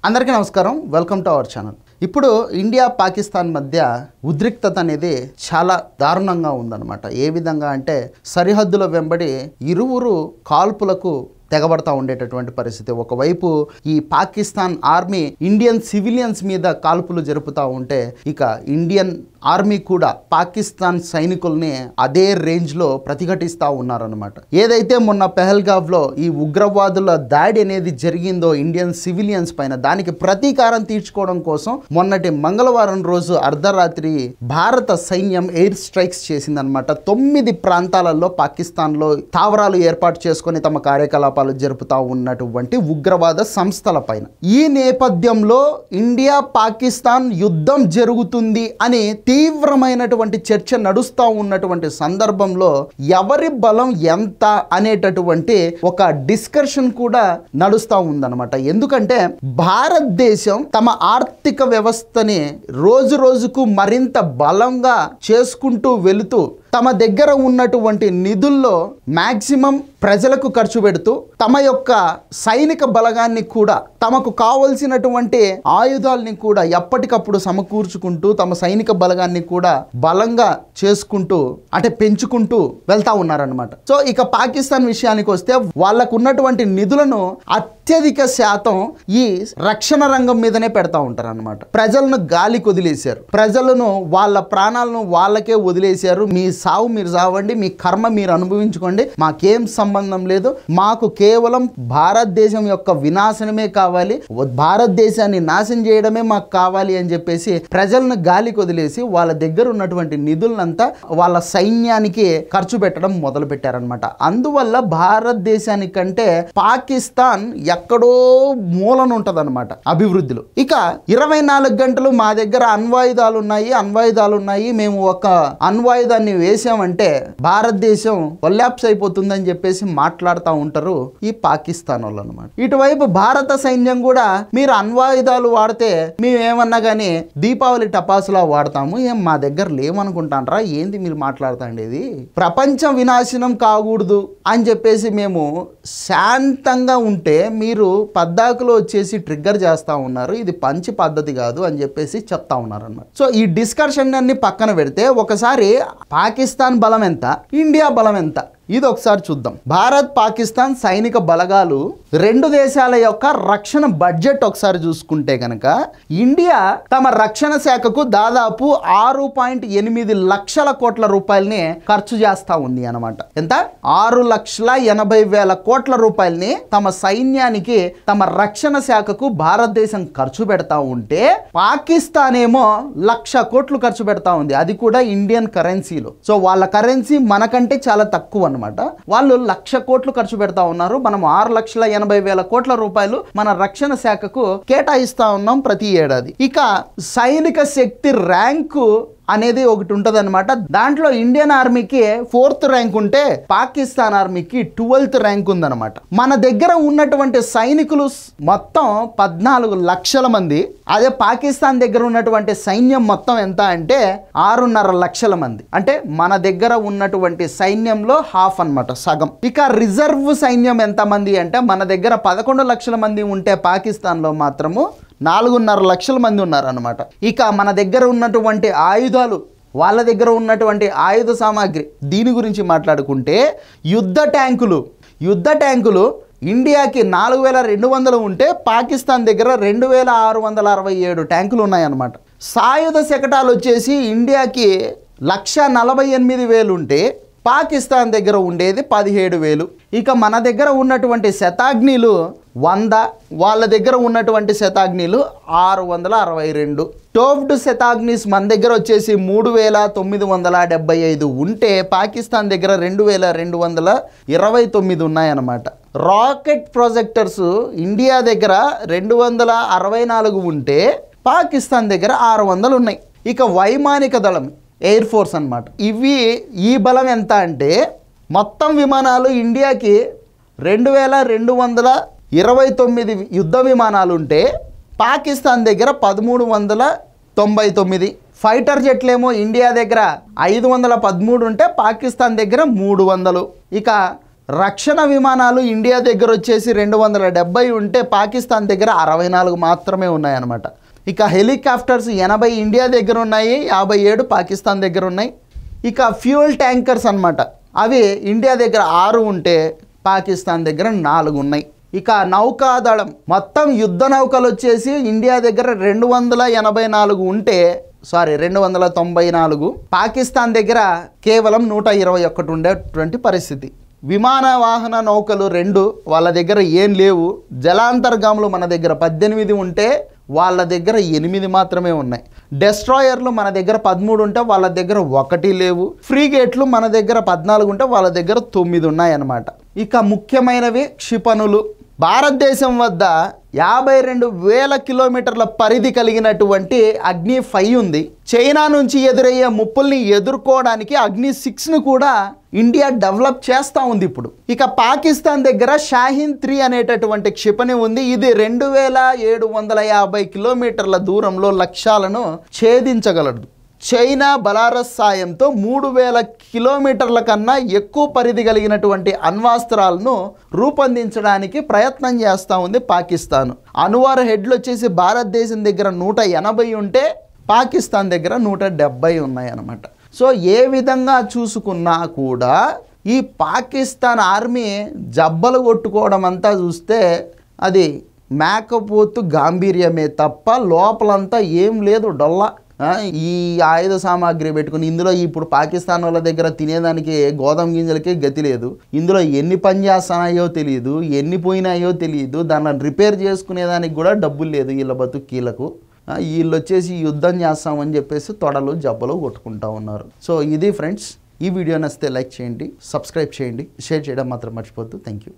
అందరికీ నమస్కారం, welcome to our channel. ఇప్పుడు ఇండియా పాకిస్తాన్ మధ్య ఉద్రిక్తత అనేది చాలా దారుణంగా ఉందన్నమాట. ఏ విధంగా అంటే సరిహద్దుల వెంబడి ఇరువురు కాల్పులకు తెగబడతా ఉండేటటువంటి పరిస్థితి. ఒకవైపు ఈ పాకిస్తాన్ ఆర్మీ ఇండియన్ సివిలియన్స్ మీద కాల్పులు జరుపుతూ ఉంటే, ఇక ఇండియన్ ఆర్మీ కూడా పాకిస్తాన్ సైనికుల్ని అదే రేంజ్లో ప్రతిఘటిస్తూ ఉన్నారనమాట. ఏదైతే మొన్న పెహల్గావ్లో ఈ ఉగ్రవాదుల దాడి అనేది జరిగిందో ఇండియన్ సివిలియన్స్ పైన, దానికి ప్రతీకారం తీర్చుకోవడం కోసం మొన్నటి మంగళవారం రోజు అర్ధరాత్రి భారత సైన్యం ఎయిర్ స్ట్రైక్స్ చేసిందనమాట. 9 ప్రాంతాలలో పాకిస్తాన్లో స్థావరాలు ఏర్పాటు చేసుకొని తమ కార్యకలాపాలు జరుపుతూ ఉన్నటువంటి ఉగ్రవాద సంస్థల పైన. ఈ నేపథ్యంలో ఇండియా పాకిస్తాన్ యుద్ధం జరుగుతుంది అని తీవ్రమైనటువంటి చర్చ నడుస్తూ ఉన్నటువంటి సందర్భంలో ఎవరి బలం ఎంత అనేటటువంటి ఒక డిస్కషన్ కూడా నడుస్తూ ఉందన్నమాట. ఎందుకంటే భారతదేశం తమ ఆర్థిక వ్యవస్థని రోజు రోజుకు మరింత బలంగా చేసుకుంటూ వెళుతూ తమ దగ్గర ఉన్నటువంటి నిధుల్లో మ్యాక్సిమం ప్రజలకు ఖర్చు పెడుతూ తమ యొక్క సైనిక బలగాన్ని కూడా, తమకు కావలసినటువంటి ఆయుధాలని కూడా ఎప్పటికప్పుడు సమకూర్చుకుంటూ తమ సైనిక బలగాన్ని కూడా బలంగా చేసుకుంటూ అంటే పెంచుకుంటూ వెళ్తా ఉన్నారనమాట. సో ఇక పాకిస్తాన్ విషయానికి వస్తే వాళ్ళకు ఉన్నటువంటి నిధులను అత్యధిక శాతం ఈ రక్షణ రంగం మీదనే పెడతా ఉంటారు అనమాట. ప్రజలను గాలికి వదిలేశారు, ప్రజలను వాళ్ళ ప్రాణాలను వాళ్ళకే వదిలేశారు. మీ సావు మీరు సావండి, మీ కర్మ మీరు అనుభవించుకోండి, మాకేం సంబంధం లేదు, మాకు కేవలం భారతదేశం యొక్క వినాశనమే కావాలి, భారతదేశాన్ని నాశనం చేయడమే మాకు కావాలి అని చెప్పేసి ప్రజలను గాలికి వదిలేసి వాళ్ళ దగ్గర ఉన్నటువంటి నిధులంతా వాళ్ళ సైన్యానికి ఖర్చు పెట్టడం మొదలు పెట్టారనమాట. అందువల్ల భారతదేశానికంటే పాకిస్తాన్ ఎక్కడో మూలన ఉంటదన్నమాట అభివృద్ధిలో. ఇక 24 గంటలు మా దగ్గర అణ్వాయుధాలు ఉన్నాయి, మేము ఒక అణ్వాయుధాన్ని వేసామంటే భారతదేశం కొల్లాప్స్ అయిపోతుందని చెప్పేసి మాట్లాడుతూ ఉంటారు ఈ పాకిస్తాన్ వాళ్ళు అనమాట. ఇటువైపు భారత సైన్యం కూడా మీరు అణ్వాయుధాలు వాడితే మేమేమన్నా కానీ దీపావళి టపాసులా వాడతాము, ఏం మా దగ్గర లేవనుకుంటానరా, ఏంది మీరు మాట్లాడుతాండేది, ప్రపంచం వినాశనం కాకూడదు అని చెప్పేసి మేము శాంతంగా ఉంటే మీరు పద్దాకులో వచ్చేసి ట్రిగ్గర్ చేస్తూ ఉన్నారు, ఇది మంచి పద్ధతి కాదు అని చెప్పేసి చెప్తా ఉన్నారు అన్నమాట. సో ఈ డిస్కషన్ అన్ని పక్కన పెడితే ఒకసారి పాకిస్తాన్ బలం ఎంత, ఇండియా బలం ఎంత ఇది ఒకసారి చూద్దాం. భారత్ పాకిస్తాన్ సైనిక బలగాలు రెండు దేశాల యొక్క రక్షణ బడ్జెట్ ఒకసారి చూసుకుంటే కనుక ఇండియా తమ రక్షణ శాఖకు దాదాపు 6.8 లక్షల కోట్ల రూపాయలని ఖర్చు చేస్తా ఉంది అనమాట. ఎంత? 6,80,000 కోట్ల రూపాయలని తమ సైన్యానికి, తమ రక్షణ శాఖకు భారతదేశం ఖర్చు పెడతా ఉంటే పాకిస్తాన్ ఏమో 1,00,000 కోట్లు ఖర్చు పెడతా ఉంది, అది కూడా ఇండియన్ కరెన్సీలో. సో వాళ్ళ కరెన్సీ మనకంటే చాలా తక్కువ అనమాట. వాళ్ళు 1,00,000 కోట్లు ఖర్చు పెడతా ఉన్నారు, మనం 6,80,000 కోట్ల రూపాయలు మన రక్షణ శాఖకు కేటాయిస్తా ఉన్నాం ప్రతి ఏడాది. ఇక సైనిక శక్తి ర్యాంకు అనేది ఒకటి ఉంటుంది అనమాట. దాంట్లో ఇండియన్ ఆర్మీకి 4th ర్యాంక్ ఉంటే పాకిస్తాన్ ఆర్మీకి 12th ర్యాంక్ ఉందన్నమాట. మన దగ్గర ఉన్నటువంటి సైనికులు మొత్తం 14 లక్షల మంది, అదే పాకిస్తాన్ దగ్గర ఉన్నటువంటి సైన్యం మొత్తం ఎంత అంటే 6.5 లక్షల మంది. అంటే మన దగ్గర ఉన్నటువంటి సైన్యంలో హాఫ్ అన్నమాట, సగం. ఇక రిజర్వ్ సైన్యం ఎంత మంది అంటే మన దగ్గర 11 లక్షల మంది ఉంటే పాకిస్తాన్లో మాత్రము 4.5 లక్షల మంది ఉన్నారన్నమాట. ఇక మన దగ్గర ఉన్నటువంటి ఆయుధాలు, వాళ్ళ దగ్గర ఉన్నటువంటి ఆయుధ సామాగ్రి, దీని గురించి మాట్లాడుకుంటే యుద్ధ ట్యాంకులు ఇండియాకి 4,200 ఉంటే పాకిస్తాన్ దగ్గర 2,667 ట్యాంకులు ఉన్నాయన్నమాట. సాయుధ శకటాలు వచ్చేసి ఇండియాకి 1,48,000 ఉంటే పాకిస్తాన్ దగ్గర ఉండేది 17,000. ఇక మన దగ్గర ఉన్నటువంటి శతాగ్నిలు 100, వాళ్ళ దగ్గర ఉన్నటువంటి శతాగ్నిలు 662. టోఫ్డ్ శతాగ్నిస్ మన దగ్గర వచ్చేసి 3,975 ఉంటే పాకిస్తాన్ దగ్గర 2,229 ఉన్నాయన్నమాట. రాకెట్ ప్రొజెక్టర్స్ ఇండియా దగ్గర 264 ఉంటే పాకిస్తాన్ దగ్గర 600 ఉన్నాయి. ఇక వైమానిక దళం, ఎయిర్ ఫోర్స్ అన్నమాట, ఈ బలం ఎంత అంటే మొత్తం విమానాలు ఇండియాకి 2,229 యుద్ధ విమానాలు ఉంటే పాకిస్తాన్ దగ్గర 1,399. ఫైటర్ జెట్లేమో ఇండియా దగ్గర 513 ఉంటే పాకిస్తాన్ దగ్గర 300. ఇక రక్షణ విమానాలు ఇండియా దగ్గర వచ్చేసి 270 ఉంటే పాకిస్తాన్ దగ్గర 64 మాత్రమే ఉన్నాయన్నమాట. ఇక హెలికాప్టర్స్ 80 ఇండియా దగ్గర ఉన్నాయి, 57 పాకిస్తాన్ దగ్గర ఉన్నాయి. ఇక ఫ్యూయల్ ట్యాంకర్స్ అన్నమాట, అవి ఇండియా దగ్గర 6 ఉంటే పాకిస్తాన్ దగ్గర 4 ఉన్నాయి. ఇక నౌకాదళం మొత్తం యుద్ధ నౌకలు వచ్చేసి ఇండియా దగ్గర 284 ఉంటే 294, పాకిస్తాన్ దగ్గర కేవలం 121 ఉండేటువంటి పరిస్థితి. విమాన వాహన నౌకలు 2 వాళ్ళ దగ్గర ఏం లేవు. జలాంతర్గాములు మన దగ్గర 18 ఉంటే వాళ్ళ దగ్గర 8 మాత్రమే ఉన్నాయి. డెస్ట్రాయర్లు మన దగ్గర 13 ఉంటే వాళ్ళ దగ్గర 1 లేవు. ఫ్రీగేట్లు మన దగ్గర 14 ఉంటే వాళ్ళ దగ్గర 9 ఉన్నాయన్నమాట. ఇక ముఖ్యమైనవి క్షిపణులు. భారతదేశం వద్ద 52,000 కిలోమీటర్ల పరిధి కలిగినటువంటి అగ్ని 5 ఉంది. చైనా నుంచి ఎదురయ్యే ముప్పుల్ని ఎదుర్కోవడానికి అగ్ని 6ను కూడా ఇండియా డెవలప్ చేస్తూ ఉంది ఇప్పుడు. ఇక పాకిస్తాన్ దగ్గర షాహీన్ 3 అనేటటువంటి క్షిపణి ఉంది. ఇది 2,750 కిలోమీటర్ల దూరంలో లక్ష్యాలను ఛేదించగలదు. చైనా బలారస్ సాయంతో 3,000 కిలోమీటర్ల కన్నా ఎక్కువ పరిధి కలిగినటువంటి అణ్వాస్త్రాలను రూపొందించడానికి ప్రయత్నం చేస్తూ ఉంది పాకిస్తాన్. అణువార హెడ్లు వచ్చేసి భారతదేశం దగ్గర 180 ఉంటే పాకిస్తాన్ దగ్గర 170 ఉన్నాయన్నమాట. సో ఏ విధంగా చూసుకున్నా కూడా ఈ పాకిస్తాన్ ఆర్మీ జబ్బలు కొట్టుకోవడం అంతా చూస్తే అది మేకపోతు గాంభీర్యమే తప్ప లోపలంతా ఏం లేదు, డొల్ల. ఈ ఆయుధ సామాగ్రి పెట్టుకుని ఇందులో ఇప్పుడు పాకిస్తాన్ వాళ్ళ దగ్గర తినేదానికి గోధుమ గింజలకి గతి లేదు. ఇందులో ఎన్ని పని చేస్తున్నాయో తెలియదు, ఎన్ని పోయినాయో తెలియదు. దాన్ని రిపేర్ చేసుకునేదానికి కూడా డబ్బులు లేదు వీళ్ళ బతుకీలకు. వీళ్ళు వచ్చేసి యుద్ధం చేస్తామని చెప్పేసి తొడలు జబ్బలు కొట్టుకుంటా ఉన్నారు. సో ఇది ఫ్రెండ్స్, ఈ వీడియో నచ్చితే లైక్ చేయండి, సబ్స్క్రైబ్ చేయండి, షేర్ చేయడం మాత్రం మర్చిపోద్దు. Thank you.